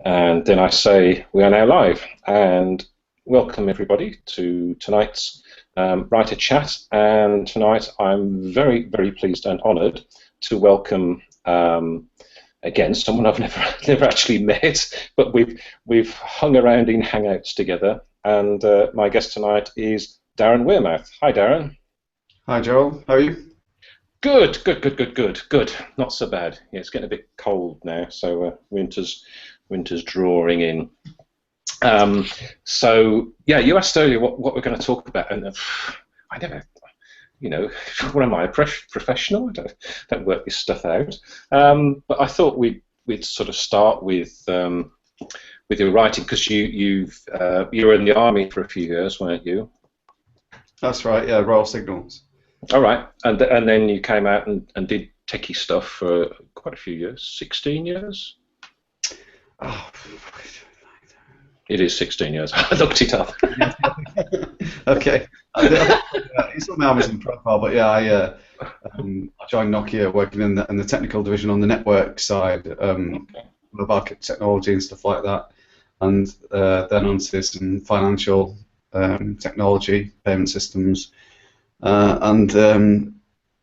And then I say we are now live. And welcome everybody to tonight's writer chat. And tonight I'm very, very pleased and honoured to welcome again someone I've never actually met, but we've hung around in hangouts together. And my guest tonight is Darren Wearmouth. Hi, Darren. Hi, Joel. How are you? Good, good, good, good, good, good. Not so bad. Yeah, it's getting a bit cold now, so winter's drawing in. So yeah, you asked earlier what we're going to talk about, and I never, what am I, a professional? I don't work this stuff out. But I thought we'd sort of start with your writing, because you were in the army for a few years, weren't you? That's right. Yeah, Royal Signals. All right, and then you came out and did techie stuff for quite a few years, 16 years? Oh. It is 16 years. I looked it up. Okay. It's on my Amazon profile, but yeah, I joined Nokia working in the technical division on the network side, of market technology and stuff like that, and then onto some financial technology, payment systems.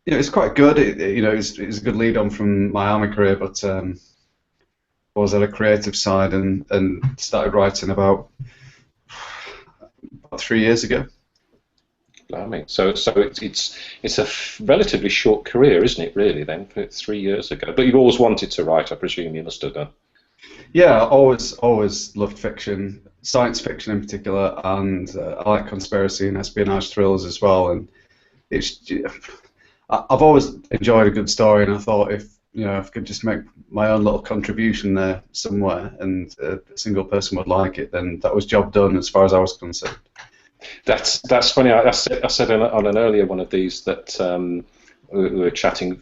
It's quite good. It's a good lead on from my army career, but I was at a creative side and started writing about 3 years ago. Blimey. So it's a relatively short career, isn't it? Really, then, 3 years ago. But you've always wanted to write, I presume. You must have done. Yeah, always loved fiction, science fiction in particular, and I like conspiracy and espionage thrillers as well. And I've always enjoyed a good story, and I thought if I could just make my own little contribution there somewhere, and a single person would like it, then that was job done as far as I was concerned. That's funny. I said on an earlier one of these that we were chatting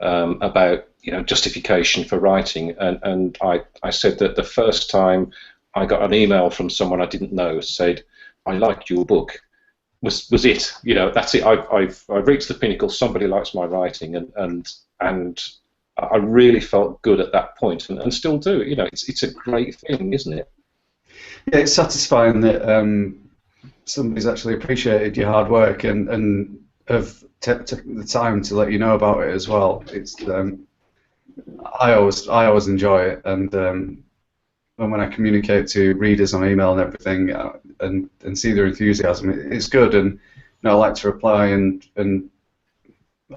about justification for writing, and I said that the first time I got an email from someone I didn't know said, "I liked your book." Was it? That's it. I've reached the pinnacle. Somebody likes my writing, and I really felt good at that point, and still do. It's a great thing, isn't it? Yeah, it's satisfying that somebody's actually appreciated your hard work and have taken the time to let you know about it as well. It's I always enjoy it, and when I communicate to readers on email and everything, and see their enthusiasm, it's good. And I like to reply and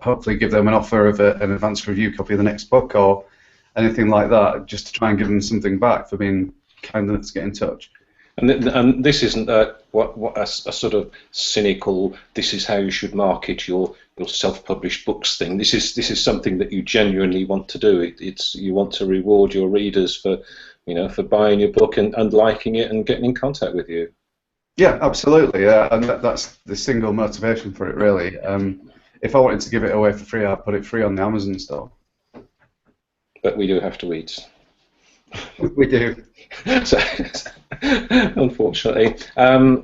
hopefully give them an offer of an advanced review copy of the next book or anything like that, just to try and give them something back for being kind enough to get in touch. And this isn't a sort of cynical, this is how you should market your self-published books thing. This is something that you genuinely want to do. You want to reward your readers for buying your book and liking it and getting in contact with you. Yeah, absolutely. Yeah, and that's the single motivation for it, really. If I wanted to give it away for free, I'd put it free on the Amazon store. But we do have to eat. We do. So, unfortunately.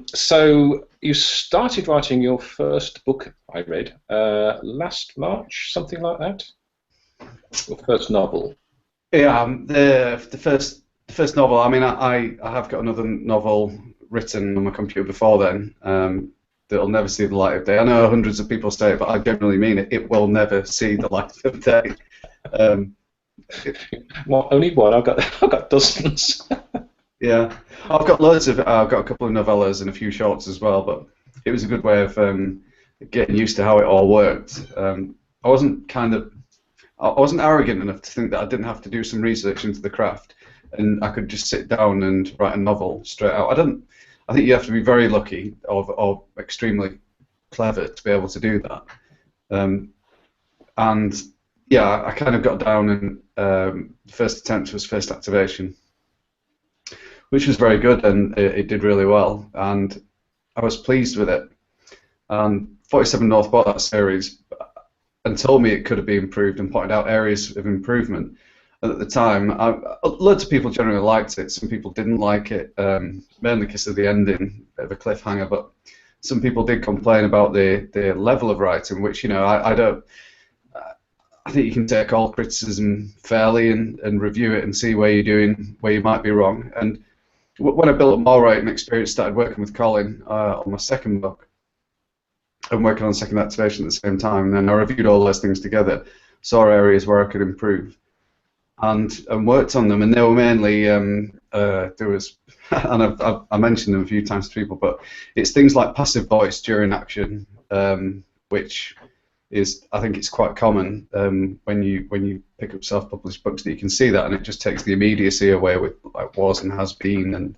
So you started writing your first book, I read, last March, something like that? Your first novel. Yeah, the first novel. I mean, I have got another novel written on my computer before then that'll never see the light of day. I know hundreds of people say it, but I genuinely mean it. It will never see the light of day. Well, only one. I've got dozens. Yeah, I've got loads of. I've got a couple of novellas and a few shorts as well. But it was a good way of getting used to how it all worked. I wasn't arrogant enough to think that I didn't have to do some research into the craft, and I could just sit down and write a novel straight out. I think you have to be very lucky or extremely clever to be able to do that. And yeah, I kind of got down, and the first attempt was First Activation, which was very good, and it did really well, and I was pleased with it. 47 North bought that series and told me it could have been improved and pointed out areas of improvement. And at the time, loads of people generally liked it. Some people didn't like it, mainly because of the ending, bit of a cliffhanger. But some people did complain about the level of writing, which I don't. I think you can take all criticism fairly and review it and see where you're doing, where you might be wrong. And when I built up more writing experience, started working with Colin on my second book, and working on second activation at the same time, and then I reviewed all those things together, saw areas where I could improve, and worked on them. And they were mainly there was, and I mentioned them a few times to people, but it's things like passive voice during action, which is, I think it's quite common when you pick up self-published books, that you can see that, and it just takes the immediacy away with like was and has been, and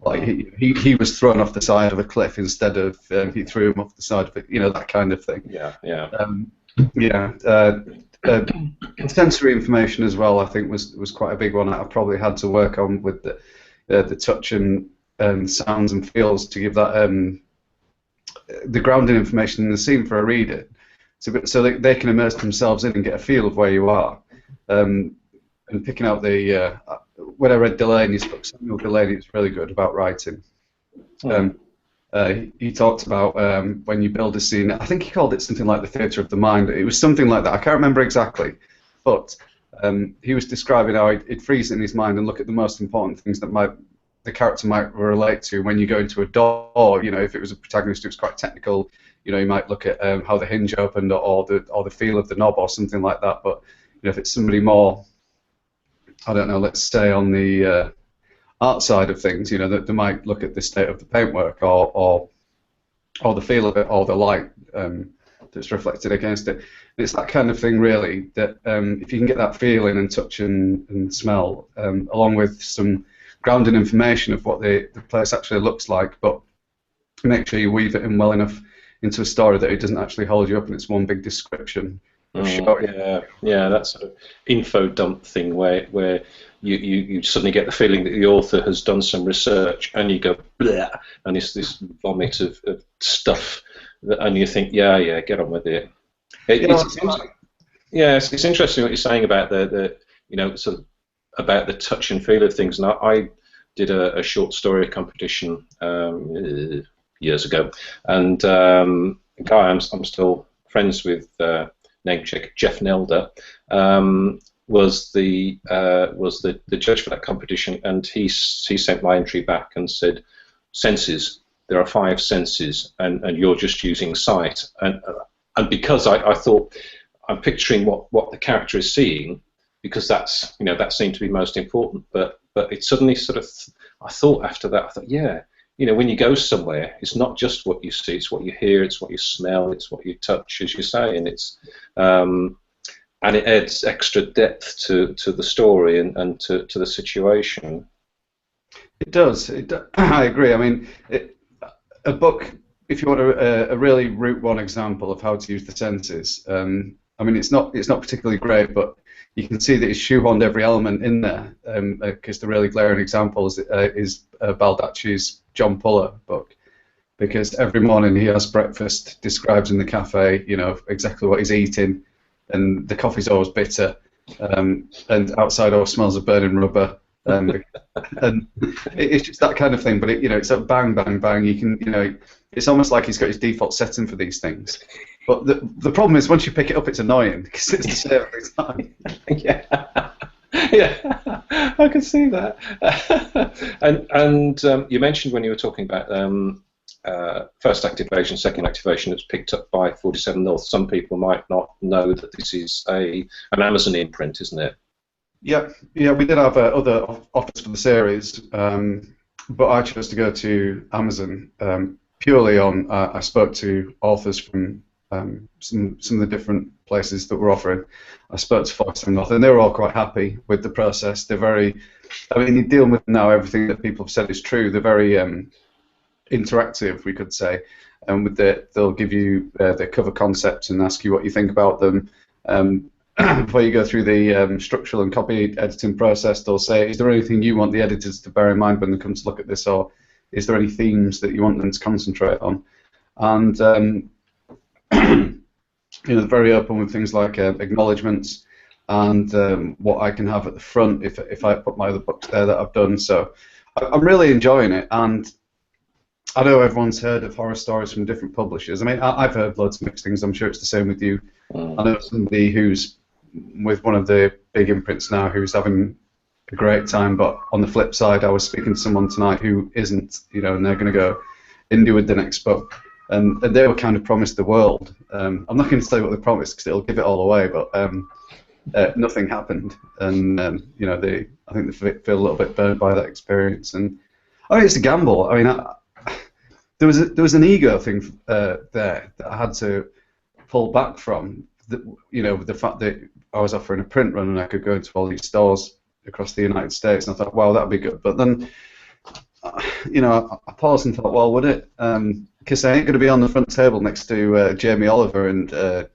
like he was thrown off the side of a cliff instead of he threw him off the side of it, that kind of thing. Sensory information as well, I think was quite a big one. I probably had to work on with the touch and sounds and feels to give that the grounding information in the scene for a reader, so they can immerse themselves in and get a feel of where you are. And picking out the when I read Delaney's book, Samuel Delaney, it's really good about writing. He talked about when you build a scene. I think he called it something like the theatre of the mind. It was something like that. I can't remember exactly, but he was describing how he'd freeze it in his mind and look at the most important things that the character might relate to when you go into a door. If it was a protagonist who was quite technical, you might look at how the hinge opened, or the feel of the knob or something like that. But if it's somebody more, I don't know, let's say on the art side of things, that they might look at the state of the paintwork, or the feel of it, or the light that's reflected against it. And it's that kind of thing, really, that if you can get that feeling and touch and smell, along with some grounding information of what the place actually looks like, but make sure you weave it in well enough into a story that it doesn't actually hold you up and it's one big description. That sort of info dump thing where you suddenly get the feeling that the author has done some research, and you go blah, and it's this vomit of stuff, and you think, get on with it. It's interesting what you're saying about the sort of about the touch and feel of things. And I did a short story competition years ago, and a guy I'm still friends with, name check, Jeff Nelder, was the judge for that competition, and he sent my entry back and said, senses, there are 5 senses, and you're just using sight, and because I thought I'm picturing what the character is seeing, because that's that seemed to be most important, but it suddenly sort of, I thought after that, I thought, when you go somewhere, it's not just what you see, it's what you hear, it's what you smell, it's what you touch, as you say, and it's and it adds extra depth to the story and to the situation. It does. I agree. I mean, a book, if you want a really route one example of how to use the senses, I mean, it's not particularly great, but you can see that he's shoehorned every element in there, because the really glaring example is Baldacci's John Puller book, because every morning he has breakfast, describes in the cafe, exactly what he's eating, and the coffee's always bitter, and outside always smells of burning rubber, and it's just that kind of thing. But it's a bang, bang, bang. You can, it's almost like he's got his default setting for these things. But the problem is, once you pick it up, it's annoying because it's the same every time. I can see that. and you mentioned when you were talking about first activation, second activation, it's picked up by 47 North. Some people might not know that this is an Amazon imprint, isn't it? Yeah, we did have other offers for the series, but I chose to go to Amazon purely on. I spoke to authors from some of the different places that were offering. I spoke to 47 North, and they were all quite happy with the process. They're very, I mean, you deal with now everything that people have said is true. They're very interactive, we could say, and they'll give you their cover concepts and ask you what you think about them. Before you go through the structural and copy editing process, they'll say, is there anything you want the editors to bear in mind when they come to look at this, or is there any themes that you want them to concentrate on? And they're very open with things like acknowledgements and what I can have at the front if I put my other books there that I've done. So I'm really enjoying it, and I know everyone's heard of horror stories from different publishers. I mean, I've heard loads of mixed things. I'm sure it's the same with you. I know somebody who's with one of the big imprints now who's having a great time, but on the flip side, I was speaking to someone tonight who isn't, you know, and they're going to go indie with the next book, and they were kind of promised the world. I'm not going to say what they promised because it'll give it all away, but nothing happened, and you know, I think they feel a little bit burned by that experience, and I mean, it's a gamble. I mean, there was an ego thing there that I had to pull back from. You know, the fact that I was offering a print run and I could go into all these stores across the United States, and I thought, wow, that'd be good. But then, you know, I paused and thought, well, would it? Because I ain't going to be on the front table next to Jamie Oliver and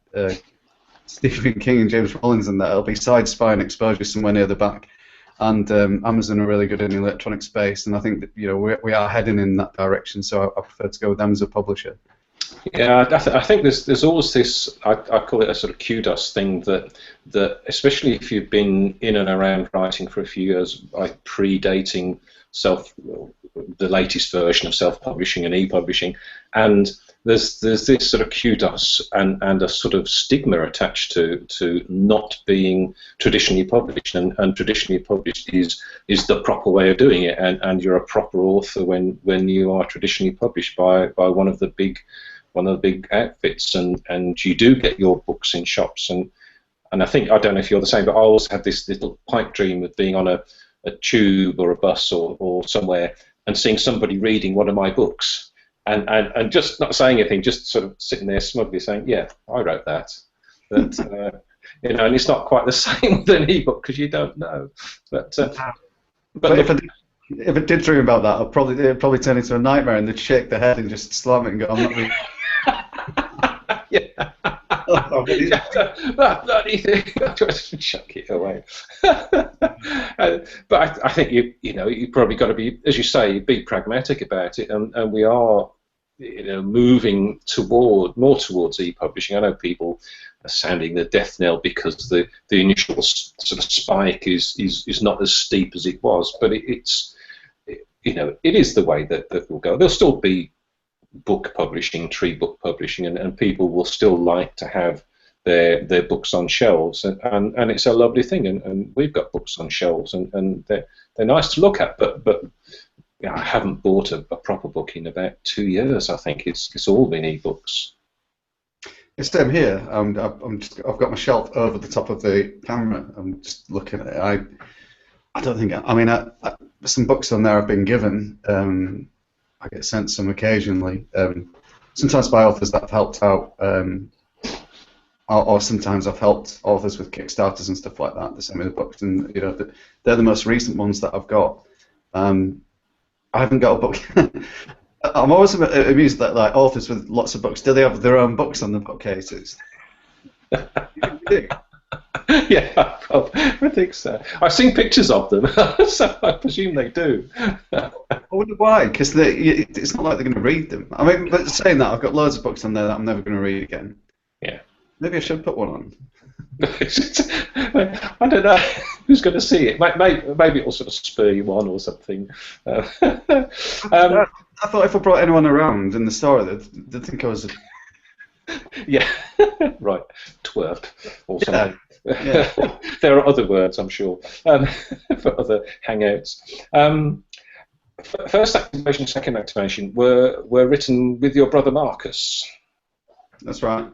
Stephen King and James Rollins, and that it'll be side spy and exposure somewhere near the back. And Amazon are really good in the electronic space, and I think that, you know, we are heading in that direction. So I prefer to go with them as a publisher. Yeah, I think there's always this, I call it a sort of kudos thing, that especially if you've been in and around writing for a few years, like predating the latest version of self-publishing and e-publishing, and there's this sort of kudos and a sort of stigma attached to not being traditionally published, and traditionally published is the proper way of doing it, and you're a proper author when you are traditionally published by one of the big outfits, and you do get your books in shops, and I think, I don't know if you're the same, but I always had this little pipe dream of being on a tube or a bus or somewhere and seeing somebody reading one of my books and just not saying anything, just sort of sitting there smugly saying, yeah, I wrote that. But you know, and it's not quite the same with an ebook because you don't know. But if it did dream about that, it'd probably turn into a nightmare, and they'd shake their head and just slam it and go, I'm not reading. Yeah. Not anything. Just chuck it away. But I think you know, you probably got to be, as you say, be pragmatic about it, and we are, you know, moving more towards e-publishing. I know people are sounding the death knell because the initial sort of spike is not as steep as it was, but it's you know, it is the way that will go. There'll still be book publishing, tree book publishing, and people will still like to have their books on shelves, and it's a lovely thing, and we've got books on shelves, and they're nice to look at, but you know, I haven't bought a proper book in about 2 years. I think it's all been e-books. It's same here. I've got my shelf over the top of the camera. I'm just looking at it. I don't think, I mean, some books on there I've been given. I get sent some occasionally, sometimes by authors that have helped out, or sometimes I've helped authors with Kickstarters and stuff like that. They send me the books, and you know, they're the most recent ones that I've got. I haven't got a book. I'm always amused that, like, authors with lots of books, do they have their own books on the bookcases? Yeah, I think so. I've seen pictures of them, so I presume they do. I wonder why, because it's not like they're going to read them. I mean, but saying that, I've got loads of books on there that I'm never going to read again. Yeah. Maybe I should put one on. I don't know. Who's going to see it? Maybe it'll sort of spur you on or something. I thought if I brought anyone around in the store, they'd think I was yeah, right, twerp or something. Yeah. Yeah. There are other words, I'm sure, for other hangouts. First activation, second activation were written with your brother Marcus. That's right.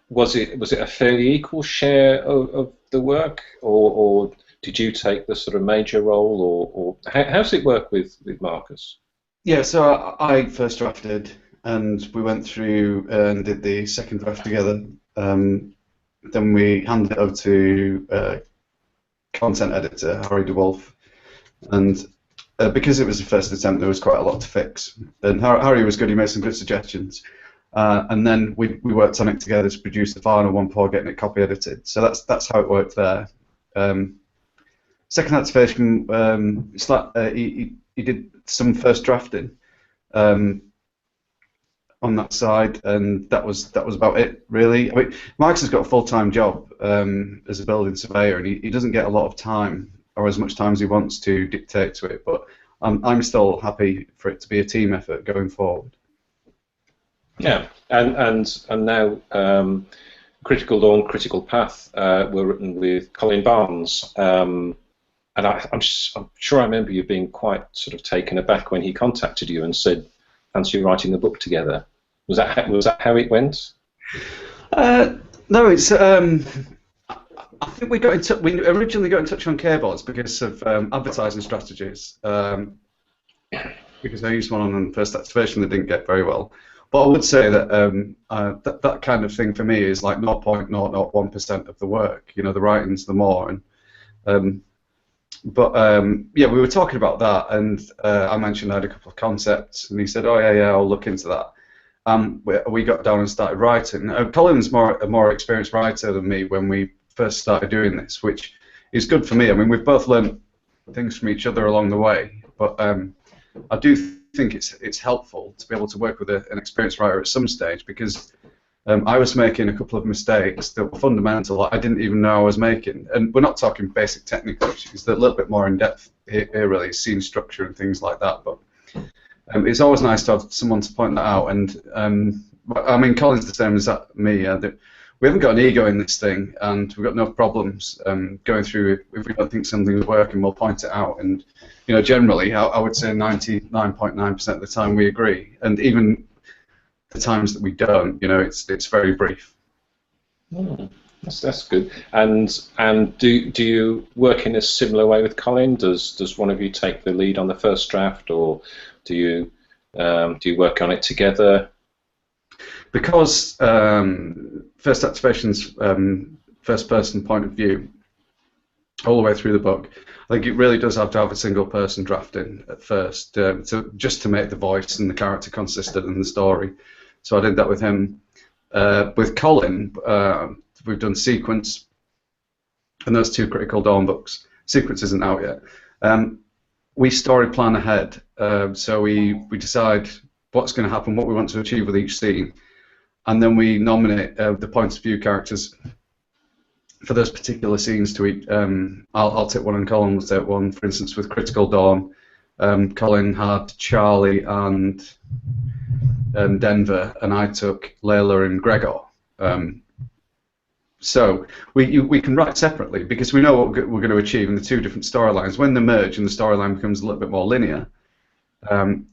Was it a fairly equal share of the work, or did you take the sort of major role, or how does it work with Marcus? Yeah, so I first drafted, and we went through and did the second draft together. Then we handed it over to content editor Harry DeWolf, and because it was the first attempt, there was quite a lot to fix. And Harry was good; he made some good suggestions. And then we worked on it together to produce the final one before getting it copy edited. So that's how it worked there. Second activation, he did some first drafting on that side, and that was about it really. I mean, Marcus has got a full-time job as a building surveyor, and he doesn't get a lot of time, or as much time as he wants to, dictate to it. But I'm still happy for it to be a team effort going forward. Yeah, and now Critical Dawn, Critical Path were written with Colin Barnes. And I'm sure I remember you being quite sort of taken aback when he contacted you and said, "Fancy writing a book together." Was that how it went? No, it's. I think we got in touch. We originally got in touch on Kboards because of advertising strategies. Because I used one on first activation that didn't get very well. But I would say that that kind of thing for me is like 0.001% of the work. You know, the writing's the more. And yeah, we were talking about that, and I mentioned I had a couple of concepts, and he said, "Oh yeah, I'll look into that." We got down and started writing. Colin's a more experienced writer than me when we first started doing this, which is good for me. I mean, we've both learned things from each other along the way, but I do think it's helpful to be able to work with an experienced writer at some stage, because I was making a couple of mistakes that were fundamental I didn't even know I was making. And we're not talking basic technical issues, they're a little bit more in depth here really, scene structure and things like that. But it's always nice to have someone to point that out. And I mean, Colin's the same as me. We haven't got an ego in this thing, and we've got no problems going through. If we don't think something's working, we'll point it out. And you know, generally, I would say 99.9% of the time we agree. And even the times that we don't, you know, it's very brief. That's good. And do you work in a similar way with Colin? Does one of you take the lead on the first draft, or do you work on it together? Because first activation's first-person point of view all the way through the book, I think it really does have to have a single person drafting at first, just to make the voice and the character consistent in the story. So I did that with him. With Colin, we've done Sequence, and those two Critical Dawn books. Sequence isn't out yet. We story plan ahead, so we decide what's going to happen, what we want to achieve with each scene, and then we nominate the points of view characters for those particular scenes to each. I'll take one and Colin will take one. For instance, with Critical Dawn, Colin had Charlie and Denver, and I took Layla and Gregor. So we can write separately because we know what we're going to achieve in the two different storylines. When they merge and the storyline becomes a little bit more linear,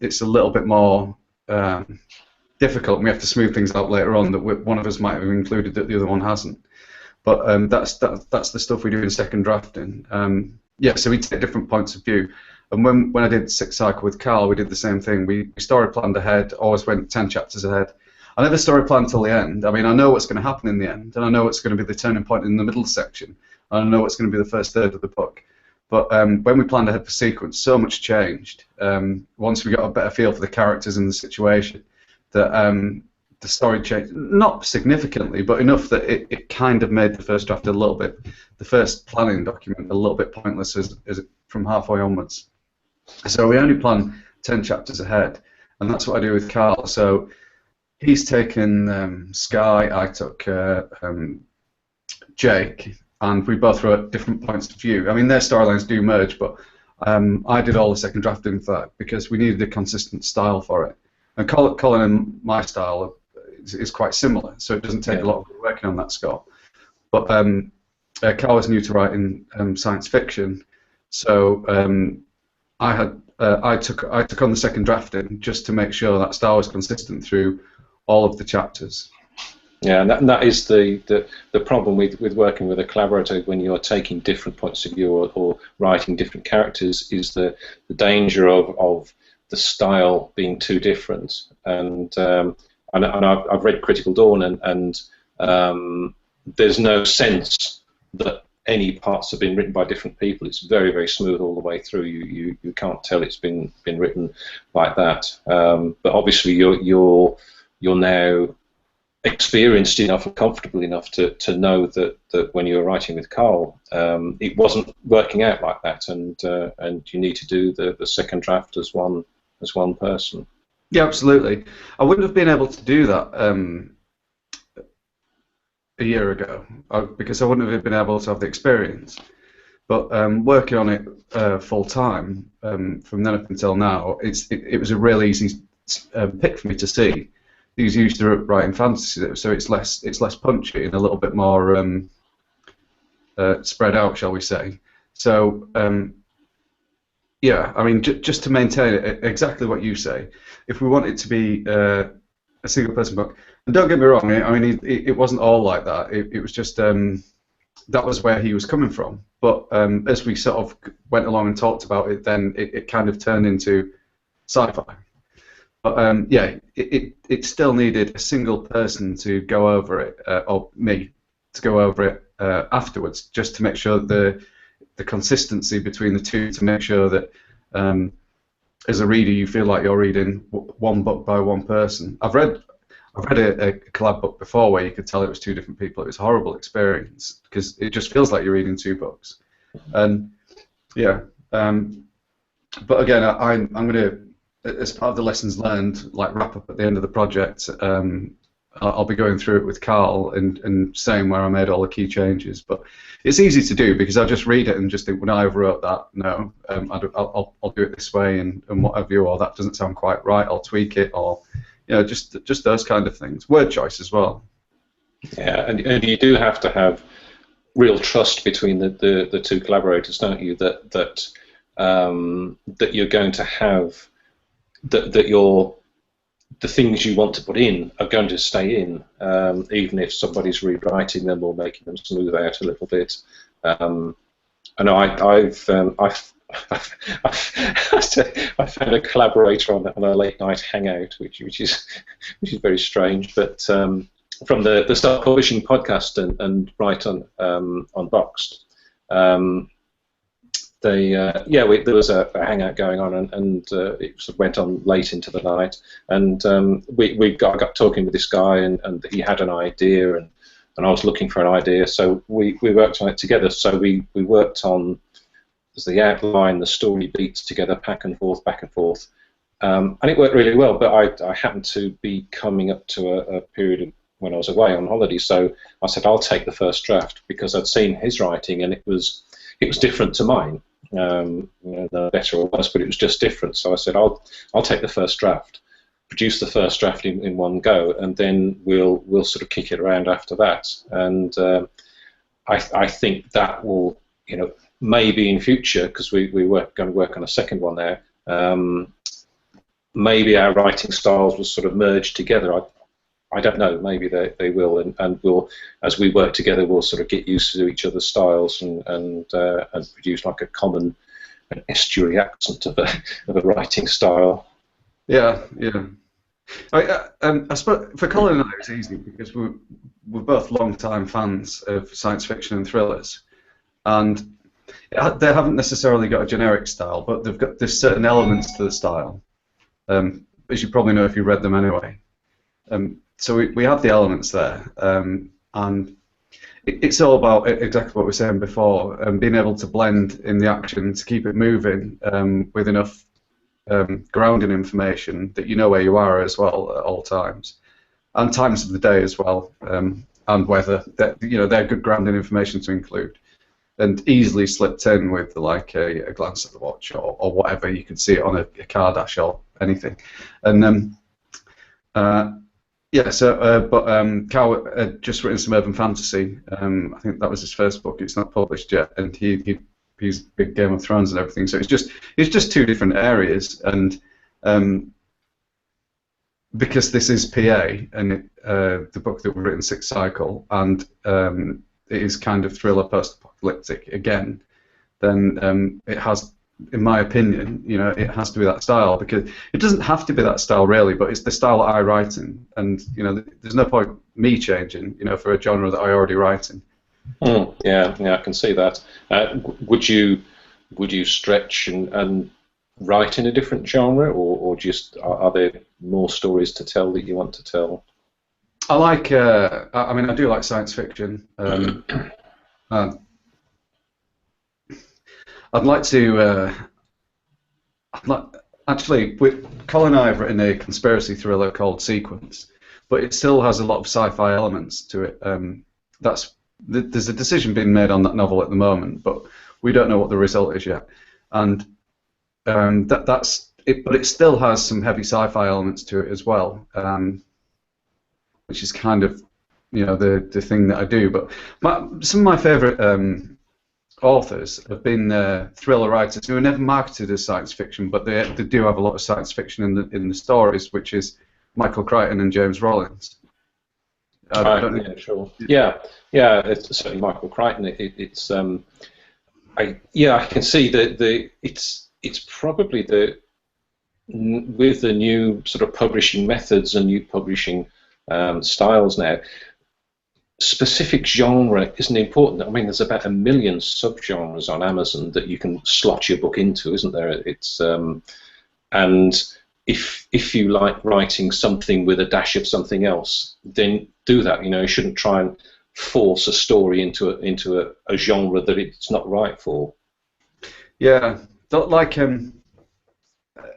it's a little bit more difficult, and we have to smooth things out later on that one of us might have included that the other one hasn't. But that's the stuff we do in second drafting. Yeah, so we take different points of view. And when I did Six Cycle with Carl, we did the same thing. We story planned ahead, always went 10 chapters ahead. I never story planned till the end. I mean, I know what's going to happen in the end, and I know what's going to be the turning point in the middle section, and I know what's going to be the first third of the book. But when we planned ahead for Sequence, so much changed. Once we got a better feel for the characters and the situation, that the story changed, not significantly, but enough that it kind of made the first draft a little bit, the first planning document, a little bit pointless as from halfway onwards. So we only plan 10 chapters ahead, and that's what I do with Carl. So he's taken Sky, I took Jake, and we both wrote different points of view. I mean, their storylines do merge, but I did all the second drafting for that because we needed a consistent style for it. And Colin and my style is quite similar, so it doesn't take a lot of working on that score. But Carl was new to writing science fiction, so I took on the second drafting just to make sure that style was consistent through all of the chapters. Yeah, and that is the problem with working with a collaborator when you're taking different points of view or writing different characters, is the danger of the style being too different. And I've read Critical Dawn, and there's no sense that any parts have been written by different people. It's very, very smooth all the way through. You can't tell it's been written like that. But obviously you're now experienced enough and comfortable enough to know that when you were writing with Carl, it wasn't working out like that, and you need to do the second draft as one person. Yeah, absolutely. I wouldn't have been able to do that a year ago because I wouldn't have been able to have the experience. But working on it full time from then up until now, it was a real easy pick for me to see he's used to writing fantasy, so it's less punchy and a little bit more spread out, shall we say? So yeah, I mean, just to maintain it, exactly what you say. If we want it to be a single person book, and don't get me wrong, I mean, it wasn't all like that. It was just that was where he was coming from. But as we sort of went along and talked about it, then it kind of turned into sci-fi. But yeah, it still needed a single person to go over it, or me to go over it afterwards, just to make sure the consistency between the two, to make sure that as a reader you feel like you're reading one book by one person. I've read a collab book before where you could tell it was two different people. It was a horrible experience because it just feels like you're reading two books. And yeah, but again, I'm going to, as part of the lessons learned, like wrap up at the end of the project. I'll be going through it with Carl and saying where I made all the key changes. But it's easy to do because I just read it and just think, when I overwrote that, no, I'll do it this way and what have you, or that doesn't sound quite right, I'll tweak it, or just those kind of things. Word choice as well. Yeah, and you do have to have real trust between the two collaborators, don't you? That you're going to have that the things you want to put in are going to stay in, even if somebody's rewriting them or making them smooth out a little bit. I know I've found a collaborator on a late night hangout, which is very strange. But from the Start Publishing podcast and Write Unboxed, there was a hangout going on, and it sort of went on late into the night, and I got talking with this guy, and he had an idea, and I was looking for an idea, so we worked on it together. So we worked on the outline, the story beats together, back and forth, and it worked really well. But I happened to be coming up to a period of when I was away on holiday, so I said I'll take the first draft because I'd seen his writing and it was different to mine. No better or worse, but it was just different. So I said, I'll take the first draft, produce the first draft in one go, and then we'll sort of kick it around after that. And I think that will, maybe in future, because we were going to work on a second one now. Maybe our writing styles will sort of merge together. I don't know. Maybe they will, and we'll, as we work together, we'll sort of get used to each other's styles and produce like a common estuary accent of a writing style. Yeah, yeah. I suppose for Colin and I, it's easy because we're both long-time fans of science fiction and thrillers, and they haven't necessarily got a generic style, but there's certain elements to the style, as you probably know if you read them anyway. So we have the elements there, and it's all about exactly what we were saying before, being able to blend in the action to keep it moving with enough grounding information that you know where you are as well at all times, and times of the day as well, and weather. They're good grounding information to include, and easily slipped in with like a glance at the watch or whatever. You could see it on a car dash or anything, and yeah, so, but Carl had just written some urban fantasy. I think that was his first book. It's not published yet, and he's big Game of Thrones and everything. So it's just two different areas, and because this is PA and the book that we've written, Sixth Cycle, and it is kind of thriller post-apocalyptic again, then it has, in my opinion, it has to be that style, because it doesn't have to be that style really, but it's the style that I write in, and there's no point me changing, for a genre that I already write in. Yeah, I can see that. Would you stretch and write in a different genre, or just are there more stories to tell that you want to tell? I like. I mean, I do like science fiction. I'd like to. Actually, Colin and I have written a conspiracy thriller called Sequence, but it still has a lot of sci-fi elements to it. There's a decision being made on that novel at the moment, but we don't know what the result is yet. And that's it. But it still has some heavy sci-fi elements to it as well. which is kind of, you know, the thing that I do. But some of my favourite authors have been thriller writers who are never marketed as science fiction, but they do have a lot of science fiction in the stories, which is Michael Crichton and James Rollins. Yeah, sure. Yeah, it's certainly Michael Crichton. I can see that it's probably with the new sort of publishing methods and new publishing styles now, specific genre isn't important. I mean, there's about 1 million subgenres on Amazon that you can slot your book into, isn't there? It's and if you like writing something with a dash of something else, then do that. You know, you shouldn't try and force a story into a genre that it's not right for. Yeah, like a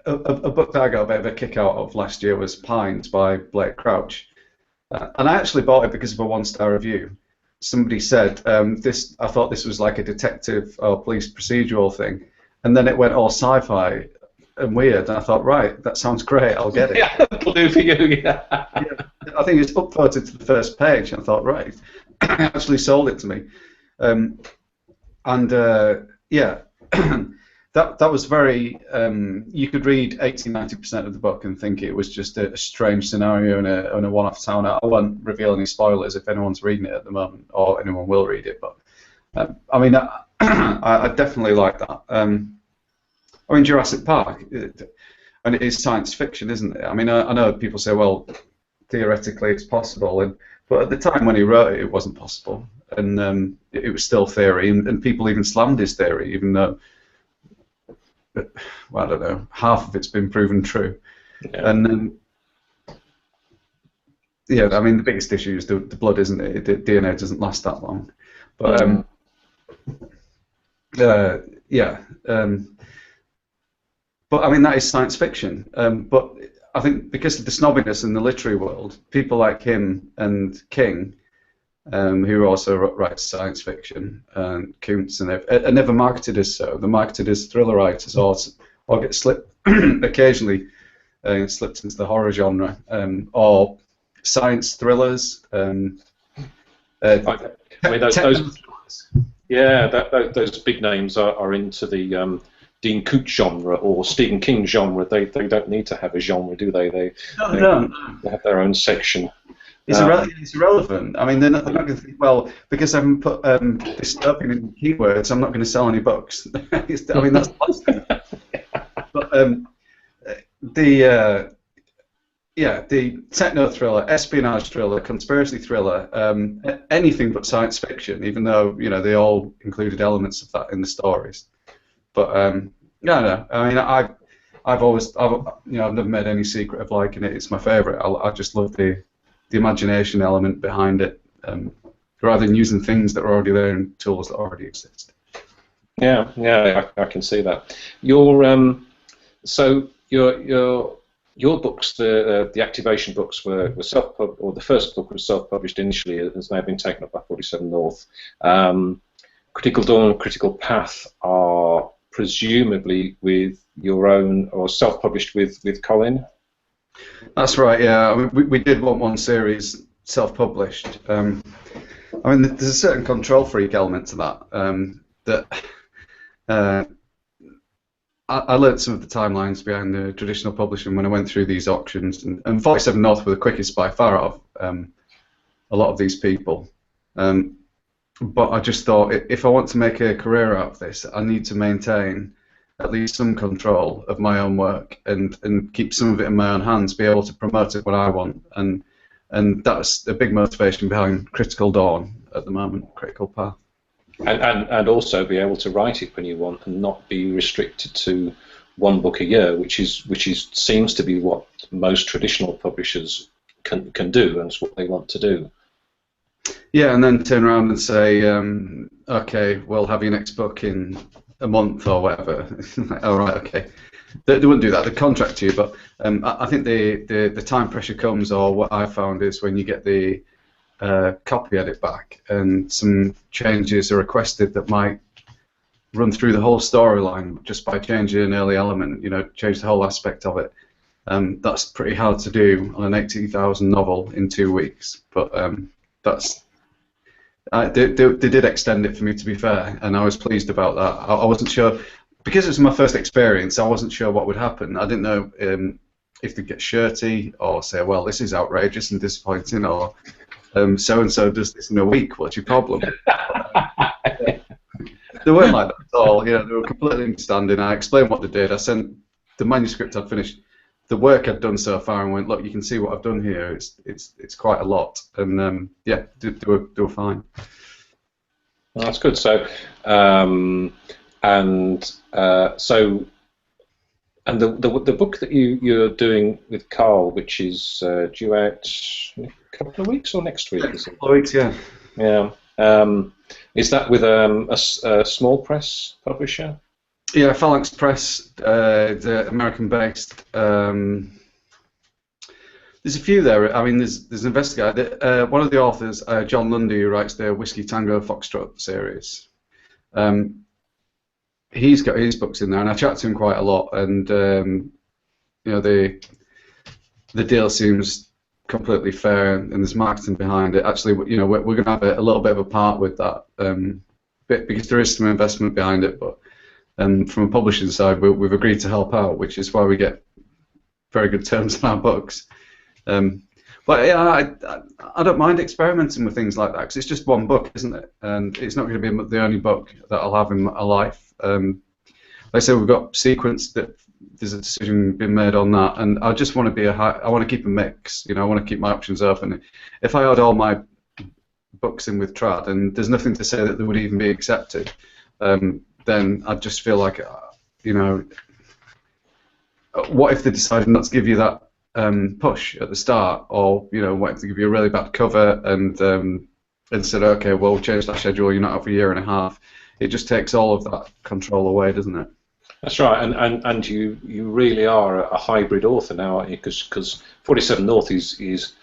book that I got a bit of a kick out of last year was Pines by Blake Crouch, and I actually bought it because of a 1-star review. Somebody said I thought this was like a detective or police procedural thing, and then it went all sci-fi and weird, and I thought, right, that sounds great, I'll get it. Yeah, that'll do for you. Yeah. Yeah, I think it's upvoted to the first page, and I thought, right, actually sold it to me, yeah, that was very. You could read 80–90% of the book and think it was just a strange scenario and a one-off town. I won't reveal any spoilers if anyone's reading it at the moment, or anyone will read it. But I mean, I definitely like that. I mean, Jurassic Park, and it is science fiction, isn't it? I mean, I know people say, well, theoretically it's possible, but at the time when he wrote it, it wasn't possible, and it was still theory, and people even slammed his theory, even though, well, I don't know, half of it's been proven true. Yeah. And yeah, I mean, the biggest issue is the blood, isn't it? The DNA doesn't last that long, but yeah. But I mean, that is science fiction. But I think because of the snobbiness in the literary world, people like him and King, who also writes science fiction, and Kuntz, and are never marketed as so. They're marketed as thriller writers, or get slipped occasionally slipped into the horror genre, or science thrillers. I mean, those big names are into the Dean Koontz genre or Stephen King genre. They don't need to have a genre, do they? They have their own section. It's irrelevant. I mean, they're not going to think, well, because I haven't put dystopian in keywords, I'm not going to sell any books. I mean, that's plastic. But the techno thriller, espionage thriller, conspiracy thriller, anything but science fiction, even though, you know, they all included elements of that in the stories. But no. I mean, I've never made any secret of liking it. It's my favourite. I just love the imagination element behind it, rather than using things that are already there and tools that already exist. Yeah, I can see that. Your books, the activation books were self-published, or the first book was self-published initially. It has now been taken up by 47 North. Critical Dawn and Critical Path are presumably with your own, or self-published with Colin? That's right, yeah. I mean, we did want one series self-published. I mean, there's a certain control freak element to that. I learned some of the timelines behind the traditional publishing when I went through these auctions, and 47 North were the quickest by far of a lot of these people. But I just thought, if I want to make a career out of this, I need to maintain at least some control of my own work and keep some of it in my own hands, be able to promote it when I want, and that's the big motivation behind Critical Dawn at the moment, Critical Path. And also be able to write it when you want and not be restricted to one book a year, which seems to be what most traditional publishers can do, and it's what they want to do. Yeah, and then turn around and say, okay, we'll have your next book in a month or whatever. All right, okay. They wouldn't do that. They contract you, but I think the time pressure comes, or what I found is when you get the copy edit back and some changes are requested that might run through the whole storyline just by changing an early element, you know, change the whole aspect of it. That's pretty hard to do on an 18,000 novel in 2 weeks, but they did extend it for me, to be fair, and I was pleased about that. I wasn't sure, because it was my first experience, I wasn't sure what would happen. I didn't know if they'd get shirty or say, well, this is outrageous and disappointing, or so-and-so does this in a week, what's your problem? They weren't like that at all. They were completely understanding. I explained what they did. I sent the manuscript I'd finished, the work I'd done so far, and went, look, you can see what I've done here. It's quite a lot, and yeah, they were fine. Well, that's good. So, the book that you're doing with Carl, which is due out in a couple of weeks or next week? Is it? A couple of weeks, yeah. Yeah. Is that with a small press publisher? Yeah, Phalanx Press, the American-based. There's a few there. I mean, there's an investigator. One of the authors, John Lundy, who writes the Whiskey Tango Foxtrot series. He's got his books in there, and I chat to him quite a lot. And the deal seems completely fair, and there's marketing behind it. Actually, we're going to have a little bit of a part with that, because there is some investment behind it. But from a publishing side, we've agreed to help out, which is why we get very good terms on our books. But yeah, I don't mind experimenting with things like that, because it's just one book, isn't it? And it's not going to be the only book that I'll have in my life. Like I say, we've got Sequence, that there's a decision being made on that, and I just want to I want to keep a mix. I want to keep my options open. If I had all my books in with Trad, and there's nothing to say that they would even be accepted, then I'd just feel like, what if they decided not to give you that push at the start, or what if they give you a really bad cover and said, okay, well, we'll change that schedule, you're not out for a year and a half. It just takes all of that control away, doesn't it? That's right, and you really are a hybrid author now, aren't you? Because 47 North is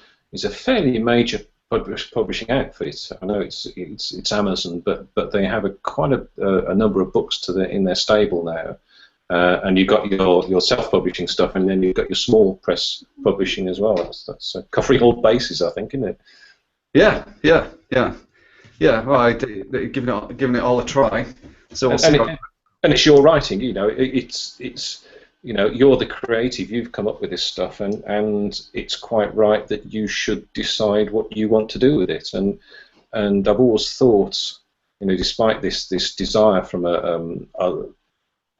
a fairly major publishing outfit. I know it's Amazon, but they have quite a number of books in their stable now. And you've got your self-publishing stuff, and then you've got your small press publishing as well. That's covering all bases, I think, isn't it? Yeah. Well, giving it all a try. So we'll see. And it's your writing, it's you're the creative. You've come up with this stuff, and it's quite right that you should decide what you want to do with it. And I've always thought, despite this desire from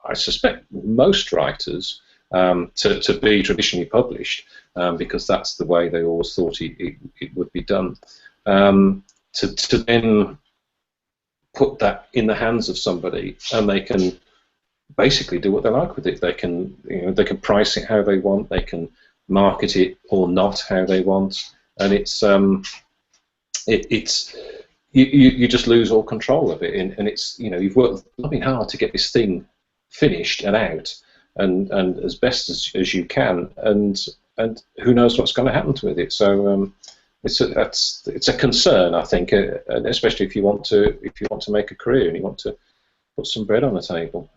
I suspect most writers to be traditionally published, because that's the way they always thought it would be done. To then put that in the hands of somebody, and they can basically do what they like with it. They can price it how they want. They can market it or not how they want, and you just lose all control of it. And it's you've worked blooming hard to get this thing finished and out, and as best as you can, and who knows what's going to happen with it. So it's a concern, I think, and especially if you want to make a career and you want to put some bread on the table.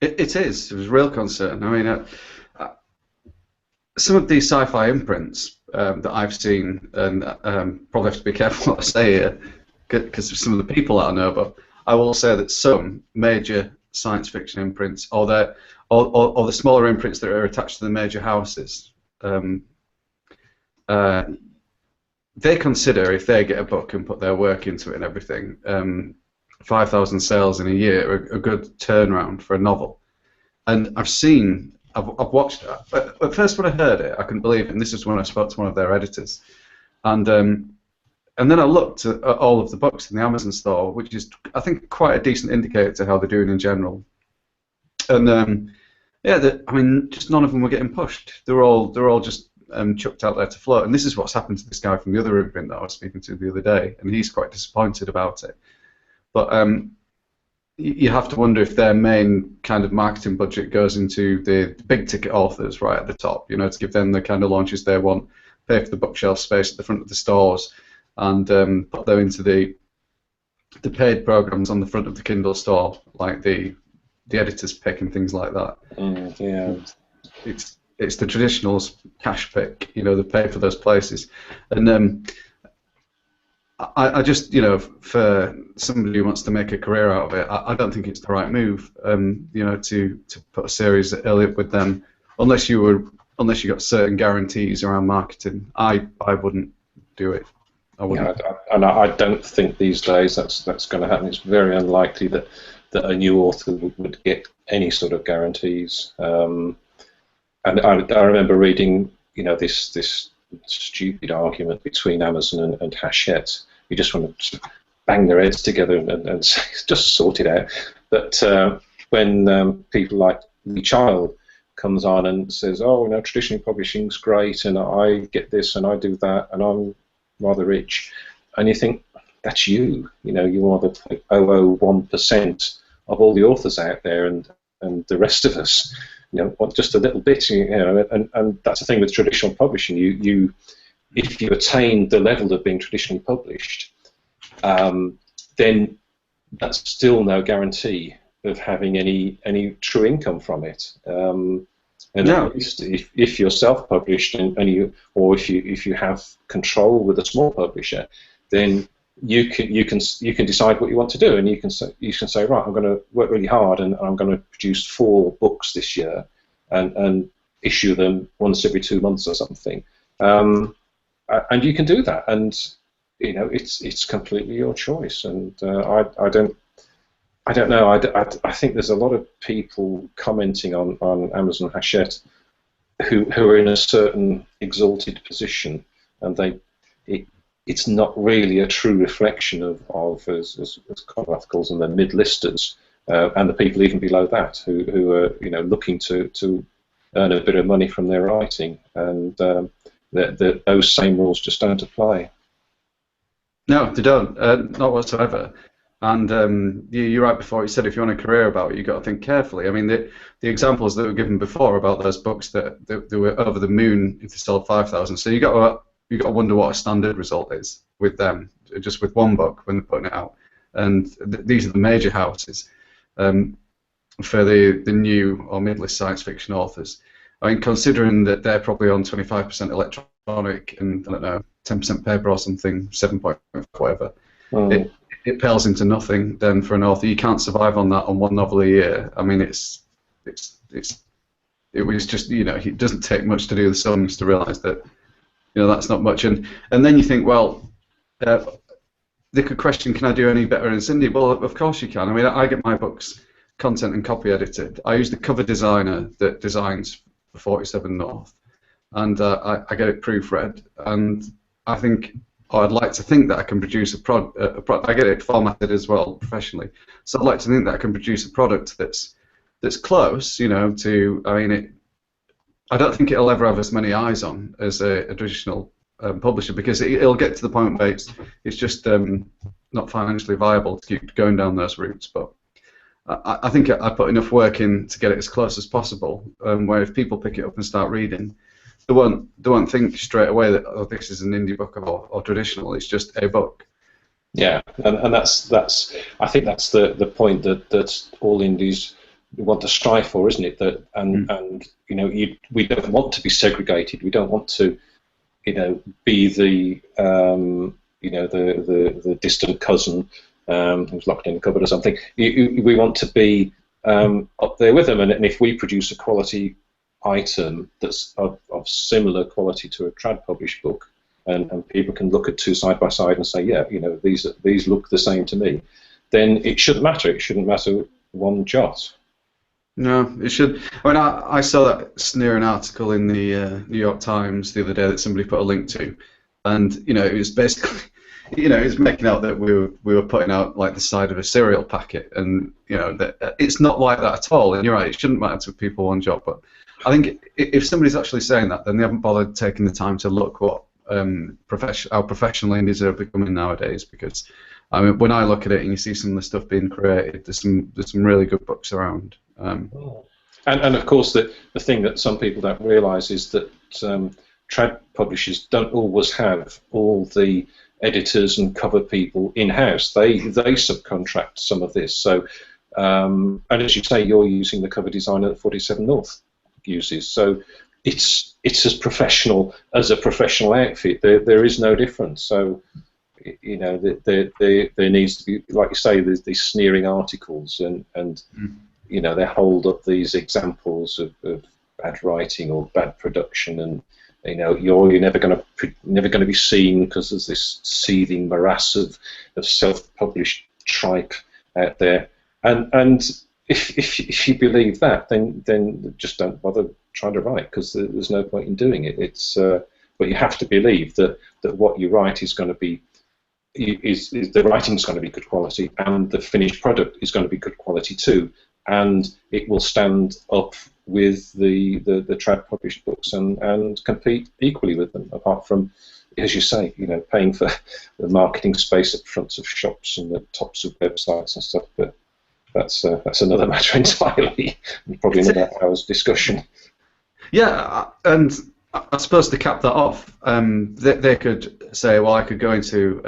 It is. It was a real concern. I mean, some of these sci-fi imprints that I've seen, and probably have to be careful what I say here, because of some of the people that I know, but I will say that some major science fiction imprints, or the smaller imprints that are attached to the major houses, they consider, if they get a book and put their work into it and everything, 5,000 sales in a year are a good turnaround for a novel. And I've watched it. At first, when I heard it, I couldn't believe it, and this is when I spoke to one of their editors. And then I looked at all of the books in the Amazon store, which is, I think, quite a decent indicator to how they're doing in general. And I mean, just none of them were getting pushed. They're all just chucked out there to float. And this is what's happened to this guy from the other imprint that I was speaking to the other day, and he's quite disappointed about it. But you have to wonder if their main kind of marketing budget goes into the big ticket authors right at the top, to give them the kind of launches they want, pay for the bookshelf space at the front of the stores, and put them into the paid programs on the front of the Kindle store, like the editor's pick and things like that. Yeah. it's the traditionals cash pick, you know, they pay for those places, and I just, you know, for somebody who wants to make a career out of it, I don't think it's the right move, you know, to put a series early up with them, unless you got certain guarantees around marketing. I wouldn't do it. I wouldn't. Yeah, and I don't think these days that's going to happen. It's very unlikely that a new author would get any sort of guarantees. And I remember reading, you know, this stupid argument between Amazon and Hachette. You just want to bang their heads together and just sort it out. But when people like Lee Child comes on and says, "Oh, you know, traditional publishing's great, and I get this and I do that, and I'm rather rich," and you think, that's you. You know, you are the 0.001% of all the authors out there, and the rest of us, you know, want just a little bit. You know, and that's the thing with traditional publishing. You if you attain the level of being traditionally published, then that's still no guarantee of having any true income from it. And No. at least if you're self-published or if you have control with a small publisher, then you can decide what you want to do, and you can say, right, I'm going to work really hard, and I'm going to produce 4 books this year, and issue them once every 2 months or something. And you can do that, and you know, it's completely your choice. And I don't know. I think there's a lot of people commenting on Amazon Hachette who are in a certain exalted position, and it's not really a true reflection of as Conrath calls them, the mid-listers, and the people even below that who are, you know, looking to earn a bit of money from their writing, and those same rules just don't apply. No, they don't, not whatsoever. And you're right before you said if you want a career about it, you've got to think carefully. I mean, the examples that were given before about those books that they were over the moon if they sold 5,000. So you got to wonder what a standard result is with them, just with one book when they're putting it out. And these are the major houses for the new or mid-list science fiction authors. I mean, considering that they're probably on 25% electronic and, I don't know, 10% paper or something, 7.5 whatever, it pales into nothing then for an author. You can't survive on that on one novel a year. I mean, it was just, you know, it doesn't take much to do the sums to realise that, you know, that's not much. And then you think, well, they could question, can I do any better in Cindy? Well, of course you can. I mean, I get my books content and copy edited. I use the cover designer that designs for 47 North, and I get it proofread, and I think, or I'd like to think that I can produce a product. I get it formatted as well professionally, so I'd like to think that I can produce a product that's close, you know, to. I mean, I don't think it'll ever have as many eyes on as a traditional publisher, because it'll get to the point where it's just not financially viable to keep going down those routes. But I think I put enough work in to get it as close as possible, where if people pick it up and start reading, they won't think straight away that, oh, this is an indie book or traditional. It's just a book. Yeah, and that's I think that's the point that all indies want to strive for, isn't it? That and you know, we don't want to be segregated. We don't want to, you know, be the you know, the distant cousin who's locked in a cupboard or something. We want to be up there with them, and if we produce a quality item that's of similar quality to a trad published book, and people can look at 2 side by side and say, yeah, you know, these look the same to me, then it shouldn't matter. It shouldn't matter one jot. No, it should. I mean, I saw that sneering article in the New York Times the other day that somebody put a link to, and you know, it was basically, you know, it was making out that we were putting out like the side of a cereal packet, and you know, that it's not like that at all. And you're right, it shouldn't matter to people one job, but I think if somebody's actually saying that, then they haven't bothered taking the time to look what how professional indies are becoming nowadays. Because I mean, when I look at it and you see some of the stuff being created, there's some really good books around. And of course, the thing that some people don't realise is that trad publishers don't always have all the editors and cover people in-house. They subcontract some of this. So, and as you say, you're using the cover designer that 47 North uses. So it's as professional as a professional outfit. There is no difference. So, you know, there needs to be, like you say, there's these sneering articles, and you know, they hold up these examples of bad writing or bad production, and you know, you're never going to be seen because there's this seething morass of self-published tripe out there, and if you believe that, then just don't bother trying to write, because there's no point in doing it. But you have to believe that what you write is going to be is the writing's going to be good quality, and the finished product is going to be good quality too, and it will stand up with the trad published books and compete equally with them, apart from, as you say, you know, paying for the marketing space at fronts of shops and the tops of websites and stuff. But that's another matter entirely, and probably another hour's discussion. Yeah, and I suppose to cap that off, they could say, well, I could go into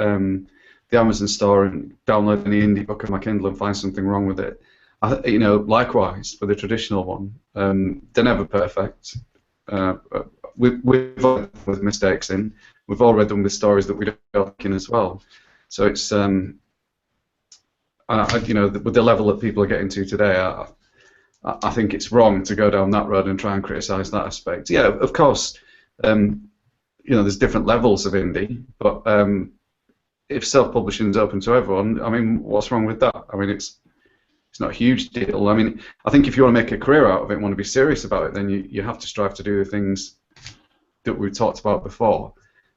the Amazon store and download any indie book on my Kindle and find something wrong with it. You know, likewise for the traditional one, they're never perfect. We've all read them with mistakes in. We've all read them with stories that we don't like in as well. So it's you know, with the level that people are getting to today, I think it's wrong to go down that road and try and criticise that aspect. Yeah, of course, you know, there's different levels of indie, but if self-publishing is open to everyone, I mean, what's wrong with that? I mean, it's not a huge deal. I mean, I think if you want to make a career out of it and want to be serious about it, then you have to strive to do the things that we've talked about before.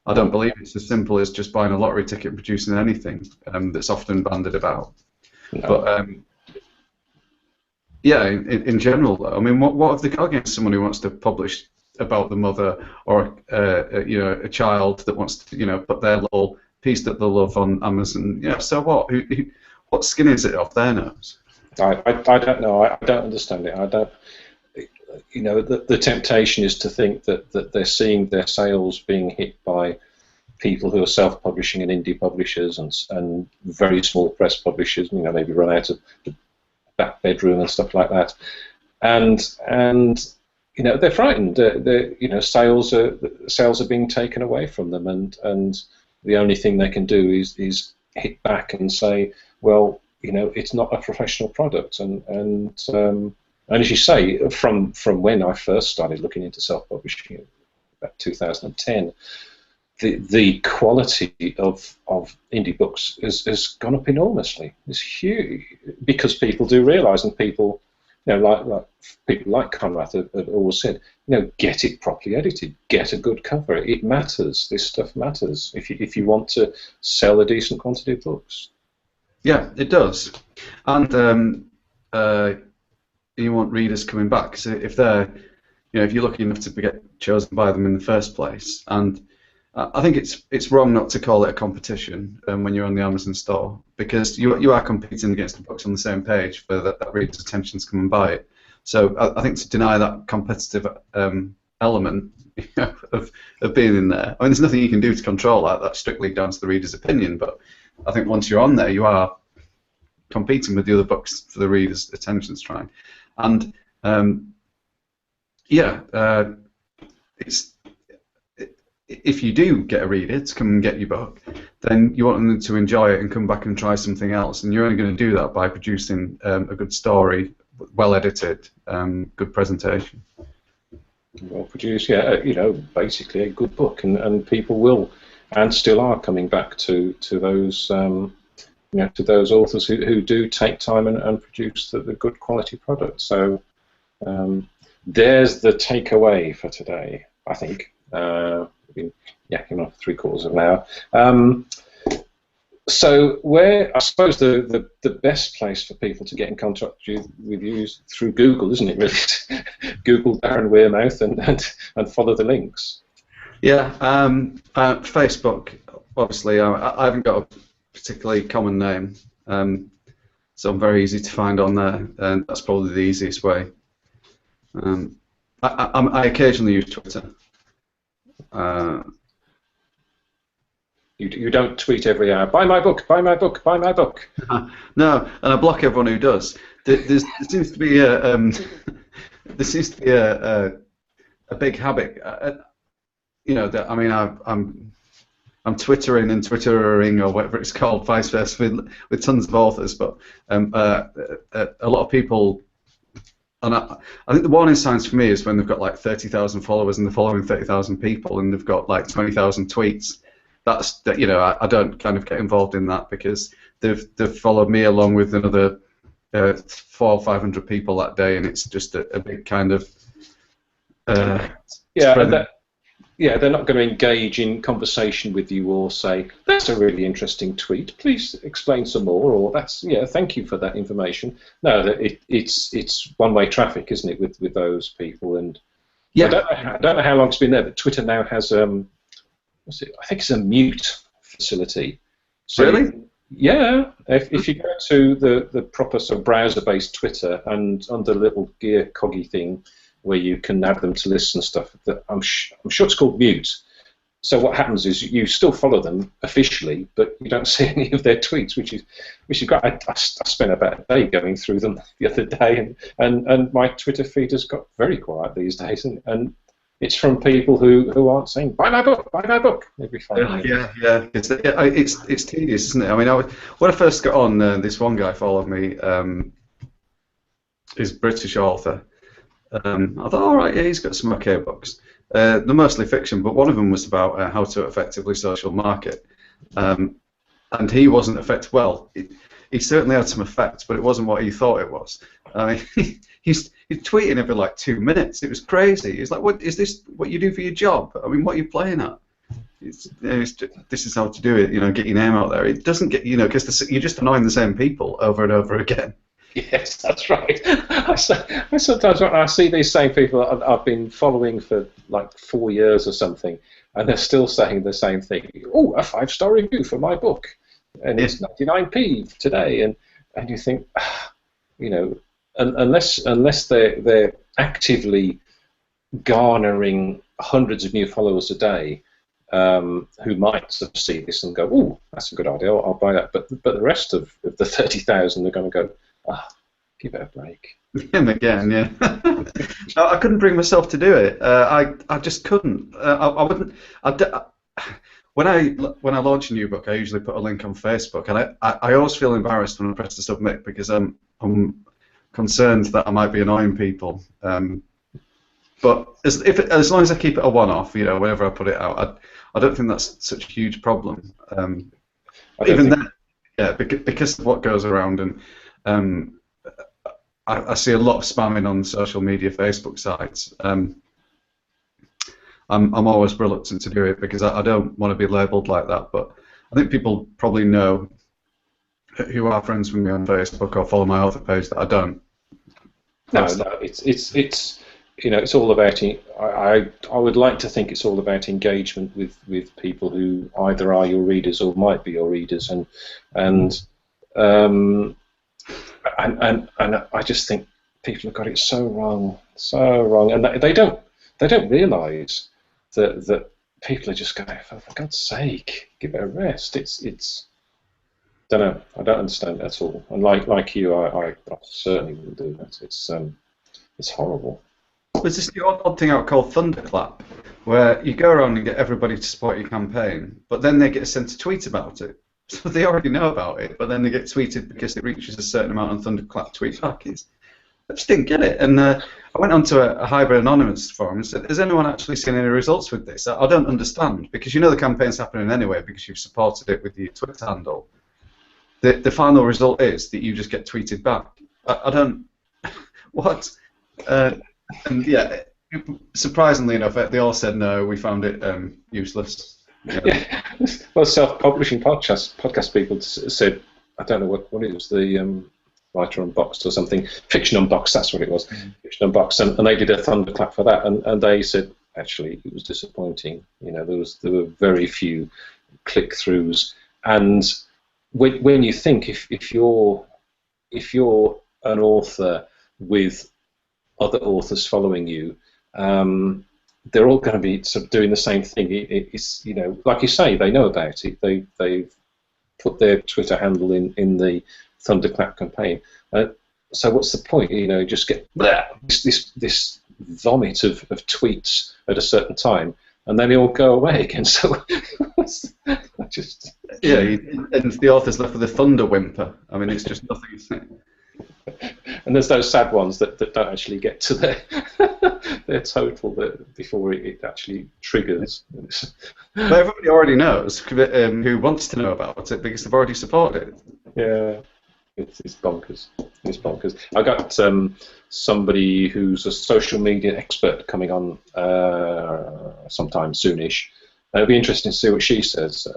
I don't believe it's as simple as just buying a lottery ticket and producing anything that's often bandied about. No. But yeah, in general, though, I mean, what have they got against someone who wants to publish about the mother, or you know, a child that wants to, you know, put their little piece that they love on Amazon? Yeah, so what? What skin is it off their nose? I don't know. I don't understand it. I don't. You know, the temptation is to think that they're seeing their sales being hit by people who are self-publishing and indie publishers and very small press publishers. You know, maybe run out of the back bedroom and stuff like that, and you know, they're frightened. You know, sales are being taken away from them, and the only thing they can do is hit back and say, well, you know, it's not a professional product, and as you say, from when I first started looking into self-publishing, about 2010, the quality of indie books has gone up enormously. It's huge, because people do realise, and people, you know, like people like Conrad have always said, you know, get it properly edited, get a good cover. It matters. This stuff matters if you want to sell a decent quantity of books. Yeah, it does, and you want readers coming back. So if they're, you know, if you're lucky enough to get chosen by them in the first place, and I think it's wrong not to call it a competition when you're on the Amazon store, because you are competing against the books on the same page for that reader's attention to come and buy it. So I think to deny that competitive element, you know, of being in there, I mean, there's nothing you can do to control that. That's strictly down to the reader's opinion. But I think once you're on there, you are competing with the other books for the reader's attention span. And yeah, it's. If you do get a reader to come and get your book, then you want them to enjoy it and come back and try something else, and you're only going to do that by producing a good story, well edited, good presentation. Well produced, yeah, you know, basically a good book, and people will and still are coming back to those you know, to those authors who do take time and produce the good quality product. So there's the takeaway for today, I think. Been yakking on for 3/4 of an hour. So where, I suppose the best place for people to get in contact with you is through Google, isn't it, really? Google Darren Wearmouth and follow the links. Yeah, Facebook, obviously. I haven't got a particularly common name, so I'm very easy to find on there, and that's probably the easiest way. I occasionally use Twitter. You don't tweet every hour, buy my book, buy my book, buy my book. No, and I block everyone who does. There seems to be a a big habit. You know, that I mean, I'm twittering and twittering or whatever it's called, vice versa, with tons of authors. But a lot of people, and I think the warning signs for me is when they've got like 30,000 followers and they're following 30,000 people and they've got like 20,000 tweets. That's that, you know, I don't kind of get involved in that because they've followed me along with another 400 or 500 people that day, and it's just a big kind of yeah, they're not going to engage in conversation with you or say, that's a really interesting tweet, please explain some more, or that's, yeah, thank you for that information. No, it's one-way traffic, isn't it, with those people? And yeah. I don't know how long it's been there, but Twitter now has, what's it? I think it's a mute facility. So, really? Yeah, if you go to the proper sort of browser-based Twitter and under the little gear coggy thing, where you can add them to lists and stuff. That I'm sure it's called mute. So what happens is you still follow them officially, but you don't see any of their tweets, which is great. I spent about a day going through them the other day, and my Twitter feed has got very quiet these days, and it's from people who aren't saying buy my book every 5 minutes. Yeah. It's tedious, isn't it? I mean, when I first got on, this one guy followed me. He's a British author. I thought, all right, yeah, he's got some okay books. They're mostly fiction, but one of them was about how to effectively social market. And he wasn't effective. Well, he certainly had some effect, but it wasn't what he thought it was. I mean, he's tweeting every like 2 minutes. It was crazy. He's like, "What is this? What you do for your job? I mean, what are you playing at? This is how to do it. You know, get your name out there. It doesn't get, you know, because you're just annoying the same people over and over again." Yes, that's right. I sometimes when I see these same people I've been following for like 4 years or something, and they're still saying the same thing. Oh, a 5-star review for my book, and it's 99p today, and you think, you know, unless they're actively garnering hundreds of new followers a day, who might sort of see this and go, oh, that's a good idea, I'll buy that. But the rest of the 30,000 are going to go, give it a break. Him again, yeah. No, I couldn't bring myself to do it. I just couldn't. I wouldn't. When I launch a new book, I usually put a link on Facebook, and I always feel embarrassed when I press to submit because I'm concerned that I might be annoying people. But as long as I keep it a one-off, you know, whenever I put it out, I don't think that's such a huge problem. Even then, yeah, because of what goes around, and I see a lot of spamming on social media, Facebook sites. I'm always reluctant to do it because I don't want to be labelled like that. But I think people probably know who are friends with me on Facebook or follow my author page that I don't. No, it's you know, it's all about. I would like to think it's all about engagement with people who either are your readers or might be your readers, and I just think people have got it so wrong, and they don't realise that people are just going, for God's sake, give it a rest. It's don't know. I don't understand it at all. And like you, I certainly wouldn't do that. It's horrible. There's this odd thing out called Thunderclap, where you go around and get everybody to support your campaign, but then they get sent a tweet about it. So they already know about it, but then they get tweeted because it reaches a certain amount on Thunderclap tweet back. I just didn't get it. And I went onto a Hybrid Anonymous forum and said, has anyone actually seen any results with this? I don't understand, because you know the campaign's happening anyway because you've supported it with your Twitter handle. The final result is that you just get tweeted back. I don't... What? And yeah, surprisingly enough, they all said no, we found it useless. Yeah. Well, self-publishing podcast people said, I don't know what it was, the Writer Unboxed or something, Fiction Unboxed, that's what it was, Fiction Unboxed, and they did a thunderclap for that, and they said actually it was disappointing. You know, there were very few click-throughs, and when you think if you're an author with other authors following you, they're all going to be sort of doing the same thing. It's, you know, like you say, they know about it. They've put their Twitter handle in the Thunderclap campaign. So what's the point? You know, just get this vomit of tweets at a certain time, and then they all go away again. So I just and the author's left with a thunder whimper. I mean, it's just nothing, isn't it? And there's those sad ones that don't actually get to their their total before it actually triggers. But everybody already knows who wants to know about it because they've already supported it. Yeah, it's bonkers. It's bonkers. I got somebody who's a social media expert coming on sometime soonish. It'll be interesting to see what she says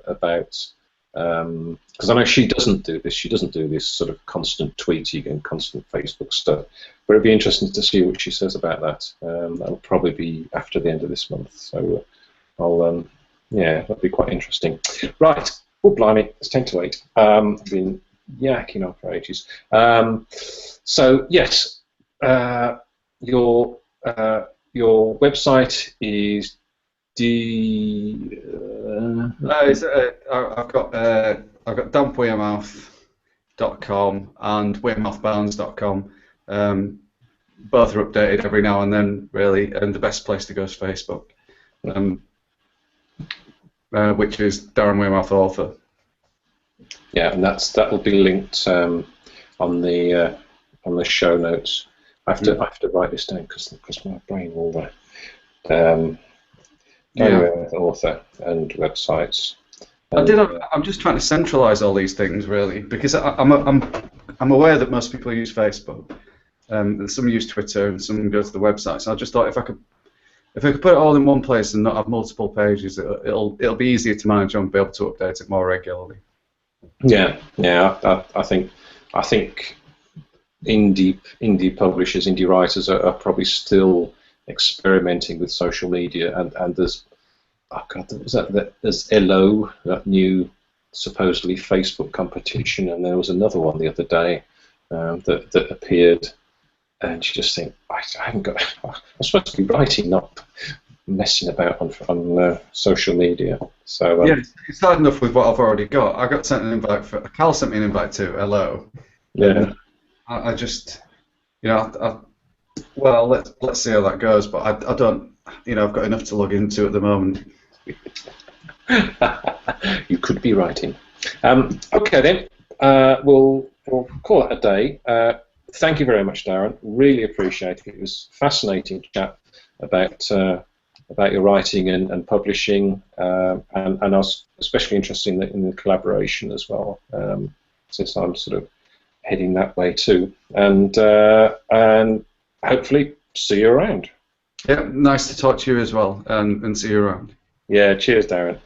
about. Because I know she doesn't do this. She doesn't do this sort of constant tweeting and constant Facebook stuff. But it'd be interesting to see what she says about that. That'll probably be after the end of this month. So that'll be quite interesting. Right. Oh, blimey, it's 10 to 8. I've been yakking on for ages. So yes, your website is I've got darrenwearmouth.com and wearmouthbounds.com. Both are updated every now and then, really, and the best place to go is Facebook, which is Darren Wearmouth Author. Yeah, and that will be linked on the show notes. I have to write this down because my brain will. Author and websites. I'm just trying to centralise all these things, really, because I'm aware that most people use Facebook, and some use Twitter, and some go to the website. So I just thought if I could put it all in one place and not have multiple pages, it'll be easier to manage and be able to update it more regularly. Yeah. I think indie publishers, indie writers are probably still experimenting with social media, and there's there's LO, that new supposedly Facebook competition, and there was another one the other day that appeared, and you just think, I'm supposed to be writing, not messing about on social media. So it's hard enough with what I've already got. I got sent an invite Cal sent me an invite to LO. Yeah. I just, well, let's see how that goes. But I don't, I've got enough to log into at the moment. You could be writing. Okay then, we'll call it a day. Thank you very much, Darren. Really appreciate it. It was fascinating chat about your writing and publishing, and I was especially interested in the collaboration as well, since I'm sort of heading that way too, and hopefully see you around. Yeah, nice to talk to you as well, and see you around. Yeah, cheers, Darren.